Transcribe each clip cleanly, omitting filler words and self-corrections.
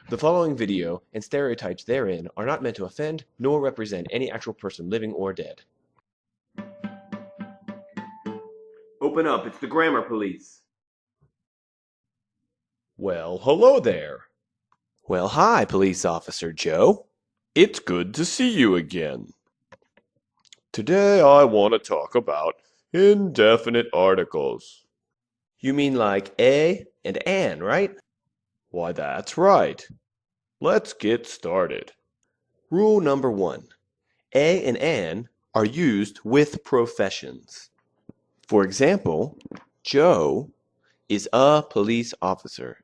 The following video and stereotypes therein are not meant to offend nor represent any actual person living or dead. Open up, it's the grammar police. Well, hello there. Well, hi, Police Officer Joe. It's good to see you again. Today I want to talk about indefinite articles. You mean like a and an, right? Why, that's right. Let's get started. Rule number 1. A and an are used with professions. For example, Joe is a police officer.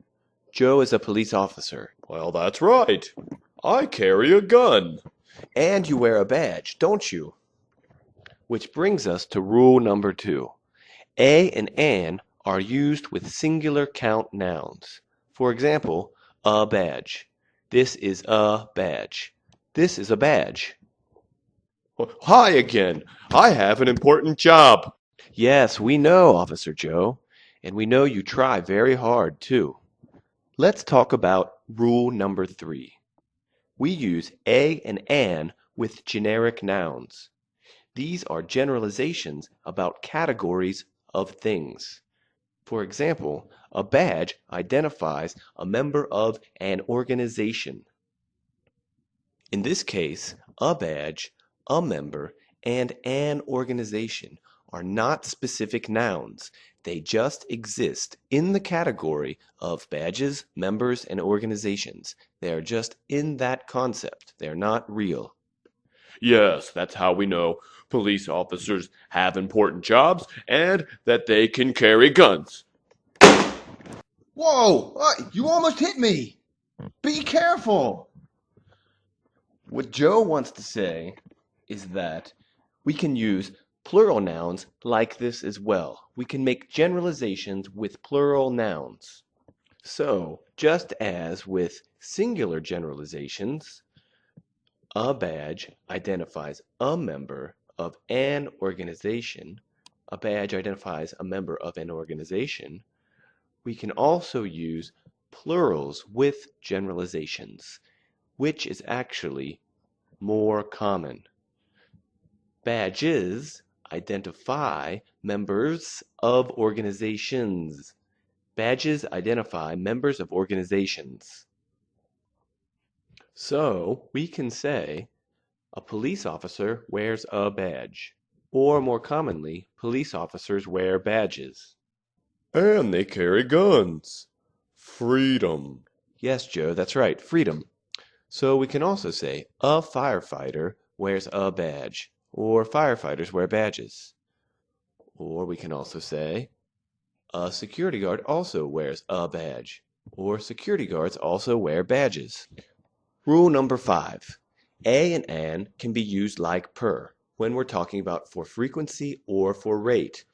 Joe is a police officer. Well, that's right. I carry a gun. And you wear a badge, don't you? Which brings us to rule number 2. A and an are used with singular count nouns. For example, a badge. This is a badge. This is a badge. Hi again. I have an important job. Yes, we know, Officer Joe, and we know you try very hard, too. Let's talk about rule number 3. We use a and an with generic nouns. These are generalizations about categories of things. For example, a badge identifies a member of an organization. In this case, a badge, a member, and an organization are not specific nouns. They just exist in the category of badges, members, and organizations. They are just in that concept. They are not real. Yes, that's how we know police officers have important jobs and that they can carry guns. Whoa! You almost hit me! Be careful! What Joe wants to say is that we can use plural nouns like this as well. We can make generalizations with plural nouns. So, just as with singular generalizations, a badge identifies a member of an organization, a badge identifies a member of an organization, we can also use plurals with generalizations, which is actually more common. Badges identify members of organizations. Badges identify members of organizations. So we can say a police officer wears a badge, or more commonly, police officers wear badges. And they carry guns. Freedom. Yes, Joe, that's right, freedom. So we can also say a firefighter wears a badge, or firefighters wear badges. Or we can also say a security guard also wears a badge, or security guards also wear badges. Rule number 5. A and an can be used like per when we're talking about for frequency or for rate.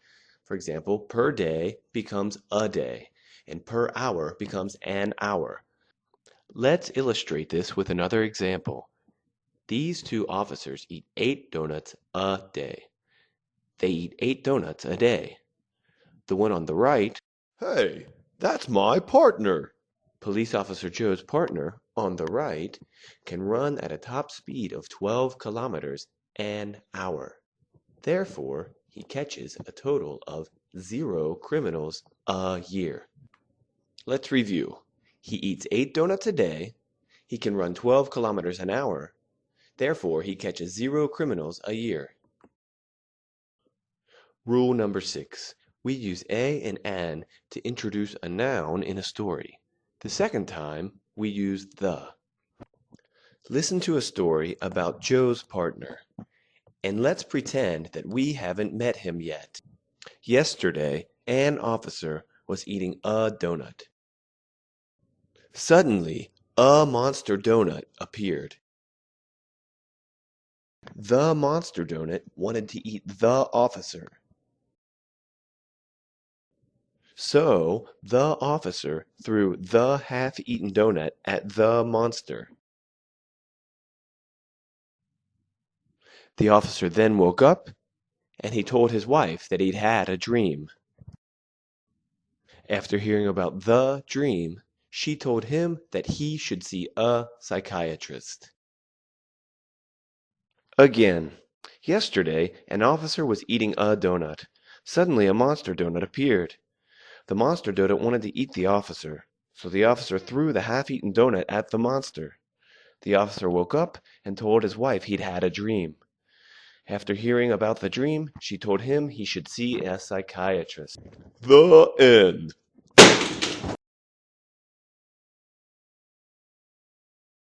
For example, per day becomes a day, and per hour becomes an hour. Let's illustrate this with another example. These two officers eat 8 donuts a day. They eat 8 donuts a day. The one on the right, Hey, that's my partner. Police Officer Joe's partner, on the right, can run at a top speed of 12 kilometers an hour. Therefore, he catches a total of 0 criminals a year. Let's review. He eats 8 donuts a day. He can run 12 kilometers an hour. Therefore, he catches 0 criminals a year. Rule number 6. We use a and an to introduce a noun in a story. The second time, we use the. Listen to a story about Joe's partner, and let's pretend that we haven't met him yet. Yesterday, an officer was eating a donut. Suddenly, a monster donut appeared. The monster donut wanted to eat the officer. So, the officer threw the half-eaten donut at the monster. The officer then woke up, and he told his wife that he'd had a dream. After hearing about the dream, She told him that he should see a psychiatrist. Again, yesterday an officer was eating a donut. Suddenly a monster donut appeared. The monster donut wanted to eat the officer, so the officer threw the half-eaten donut at the monster. The officer woke up and told his wife he'd had a dream. After hearing about the dream, she told him he should see a psychiatrist. The end.